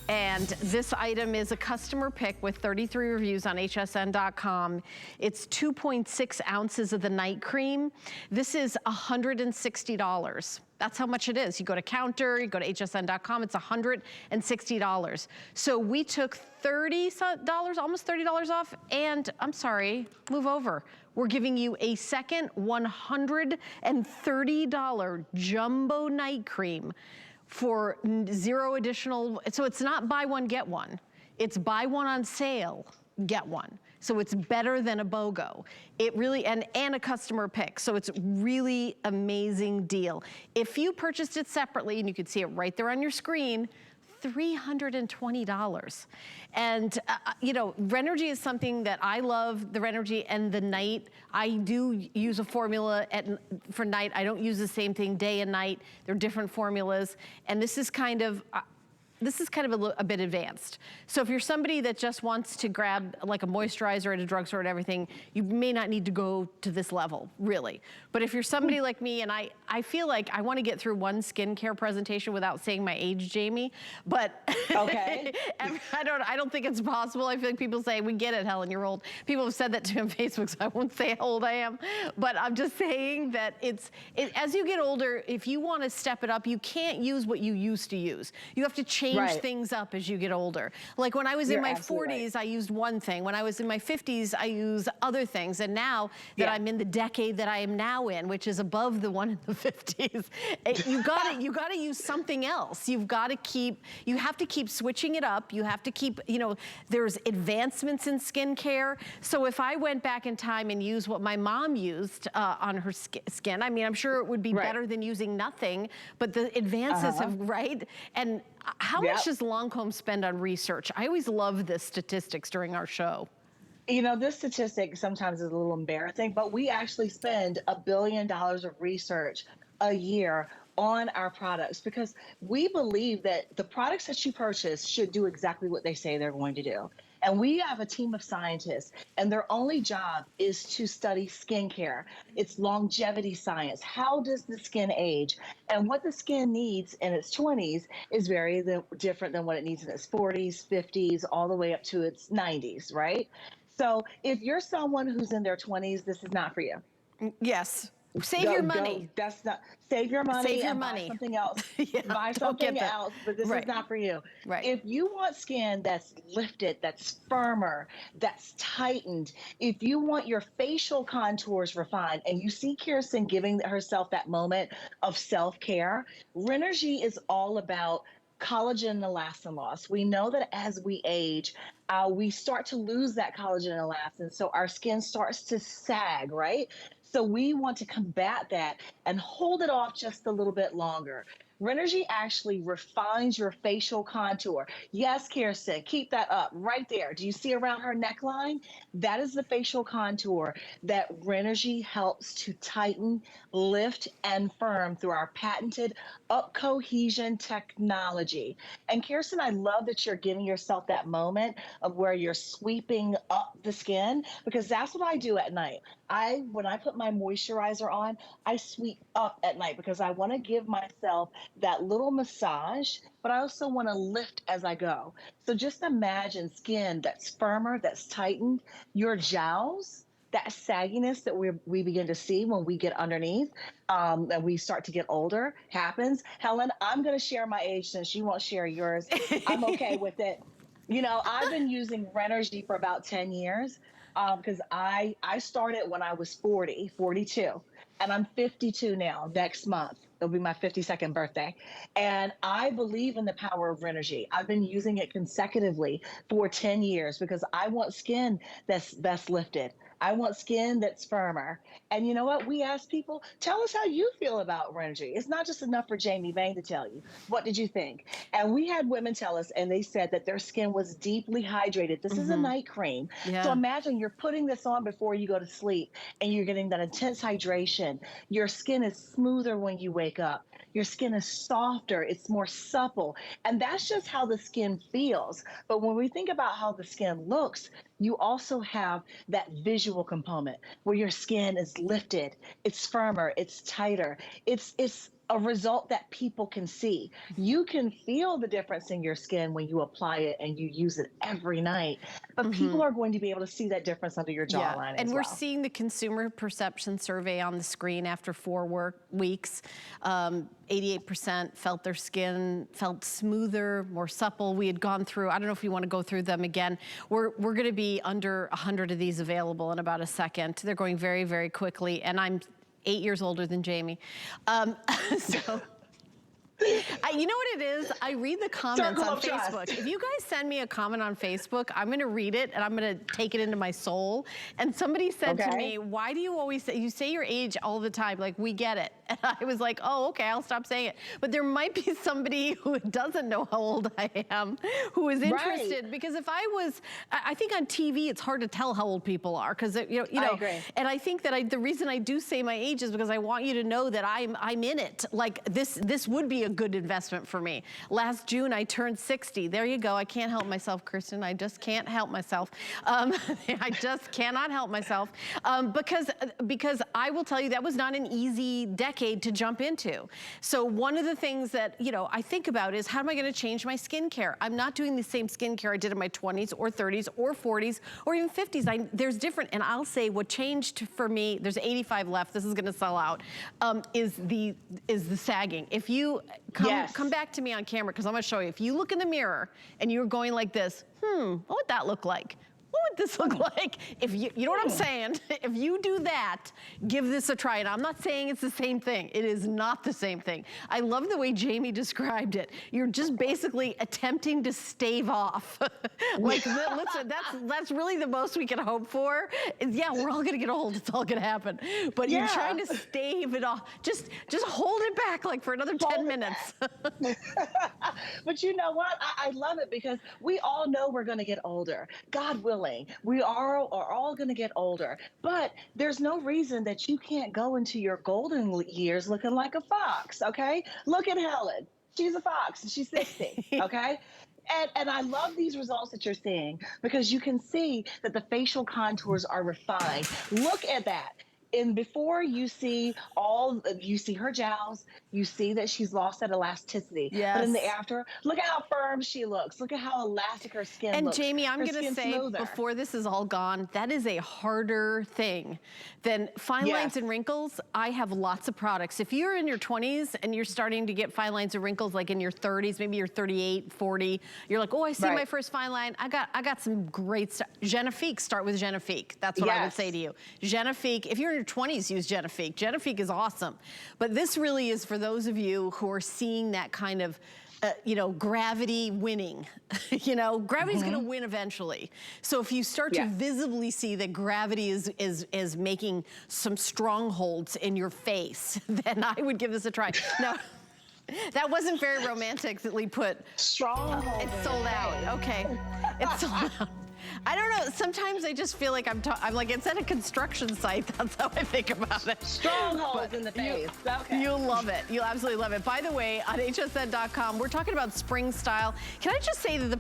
And this item is a customer pick with 33 reviews on hsn.com. It's 2.6 ounces of the night cream. This is $160. That's how much it is. You go to counter, you go to hsn.com, it's $160. So we took $30, almost $30 off, and I'm sorry, move over. We're giving you a second $130 jumbo night cream for zero additional, so it's not buy one, get one. It's buy one on sale, get one. So it's better than a BOGO. It really, and a customer pick. So it's really amazing deal. If you purchased it separately, and you can see it right there on your screen, $320. And you know, Renergie is something that I love, the Renergie and the night. I do use a formula for night. I don't use the same thing day and night. They're different formulas. And this is kind of, a bit advanced. So if you're somebody that just wants to grab like a moisturizer at a drugstore and everything, you may not need to go to this level, really. But if you're somebody like me, and I feel like I want to get through one skincare presentation without saying my age, Jamie, but okay. I don't think it's possible. I feel like people say, we get it, Helen, you're old. People have said that to me on Facebook, so I won't say how old I am. But I'm just saying that as you get older, if you want to step it up, you can't use what you used to use. You have to change things up as you get older. Like when I was in my 40s, I used one thing. When I was in my 50s, I used other things. And now that I'm in the decade that I am now in, which is above the one in the 50s, you gotta use something else. You have to keep switching it up. You have to keep, you know, there's advancements in skincare. So if I went back in time and used what my mom used on her skin, I mean, I'm sure it would be better than using nothing, but the advances have, And how much does Lancome spend on research? I always love the statistics during our show. You know, this statistic sometimes is a little embarrassing, but we actually spend $1 billion of research a year on our products because we believe that the products that you purchase should do exactly what they say they're going to do. And we have a team of scientists, and their only job is to study skincare. It's longevity science. How does the skin age? And what the skin needs in its 20s is very different than what it needs in its 40s, 50s, all the way up to its 90s, right? So if you're someone who's in their 20s, this is not for you. Yes. Save your money. That's not, save your money. Save your and money. Buy something else. Yeah, buy something else, but this is not for you. If you want skin that's lifted, that's firmer, that's tightened, if you want your facial contours refined, and you see Kirsten giving herself that moment of self-care, Renergie is all about collagen and elastin loss. We know that as we age, we start to lose that collagen and elastin, so our skin starts to sag, right? So we want to combat that and hold it off just a little bit longer. Renergie actually refines your facial contour. Yes, Kirsten, keep that up right there. Do you see around her neckline? That is the facial contour that Renergie helps to tighten, lift, and firm through our patented up cohesion technology. And Kirsten, I love that you're giving yourself that moment of where you're sweeping up the skin, because that's what I do at night. When I put my moisturizer on, I sweep up at night because I want to give myself that little massage, but I also want to lift as I go. So just imagine skin that's firmer, that's tightened, your jowls, that sagginess that we begin to see when we get underneath and we start to get older happens. Helen, I'm going to share my age since you won't share yours. I'm okay with it. You know, I've been using Renergie for about 10 years. Because I started when I was 42, and I'm 52 now. Next month, it'll be my 52nd birthday. And I believe in the power of Renergie. I've been using it consecutively for 10 years because I want skin that's lifted. I want skin that's firmer. And you know what? We ask people, tell us how you feel about Renergie. It's not just enough for Jamie Bain to tell you. What did you think? And we had women tell us, and they said that their skin was deeply hydrated. This is a night cream. So imagine you're putting this on before you go to sleep, and you're getting that intense hydration. Your skin is smoother when you wake up. Your skin is softer. It's more supple. And that's just how the skin feels. But when we think about how the skin looks, you also have that visual component where your skin is lifted, it's firmer, it's tighter, it's a result that people can see. You can feel the difference in your skin when you apply it and you use it every night, but people are going to be able to see that difference under your jawline and as we're well. seeing the consumer perception survey on the screen after 4 weeks. 88% felt their skin felt smoother, more supple. We had gone through, I don't know if you want to go through them again. We're going to be under 100 of these available in about a second. They're going very, very quickly, and I'm 8 years older than Jamie. So. You know what it is? I read the comments on Facebook. If you guys send me a comment on Facebook, I'm going to read it and I'm going to take it into my soul. And somebody said to me, why do you always say, you say your age all the time, like we get it. And I was like, oh, okay, I'll stop saying it. But there might be somebody who doesn't know how old I am, who is interested. Because if I was, I think on TV, it's hard to tell how old people are. Because, you know, I agree. And I think that the reason I do say my age is because I want you to know that I'm in it. Like this would be a good investment for me. Last June, I turned 60. There you go. I can't help myself, Kristen. I just can't help myself. I just cannot help myself. Because I will tell you, that was not an easy decade to jump into. So one of the things that, you know, I think about is how am I going to change my skincare? I'm not doing the same skincare I did in my 20s or 30s or 40s or even 50s. There's different, and I'll say what changed for me, there's 85 left, this is going to sell out, is the sagging. If you come back to me on camera, because I'm going to show you. If you look in the mirror and you're going like this, what would that look like? What would this look like? If you know what I'm saying? If you do that, give this a try. And I'm not saying it's the same thing. It is not the same thing. I love the way Jamie described it. You're just basically attempting to stave off. Like, listen, that's really the most we can hope for. Yeah, we're all gonna get old. It's all gonna happen. But you're trying to stave it off. Just hold it back like for another 10 minutes. But you know what? I love it because we all know we're gonna get older. God willing. We are all going to get older, but there's no reason that you can't go into your golden years looking like a fox, okay? Look at Helen. She's a fox and she's 60, okay? And I love these results that you're seeing because you can see that the facial contours are refined. Look at that. And before you see her jowls, you see that she's lost that elasticity. Yes. But in the after, look at how firm she looks. Look at how elastic her skin looks. And Jamie, I'm going to say, before this is all gone, that is a harder thing than fine lines and wrinkles. I have lots of products. If you're in your 20s and you're starting to get fine lines and wrinkles, like in your 30s, maybe you're 38, 40, you're like, oh, I see my first fine line. I got some great stuff. Genifique, start with Genifique. That's what I would say to you. Genifique, if you're in your 20s, use Genifique. Genifique is awesome. But this really is for those of you who are seeing that kind of, you know, gravity winning. You know, gravity's gonna win eventually. So if you start to visibly see that gravity is making some strongholds in your face, then I would give this a try. Now, that wasn't very romantically put. Stronghold. It's sold out. Okay. It's sold out. I don't know. Sometimes I just feel like I'm like, it's at a construction site. That's how I think about it. Strongholds in the face. You'll love it. You'll absolutely love it. By the way, on hsn.com, we're talking about spring style. Can I just say that the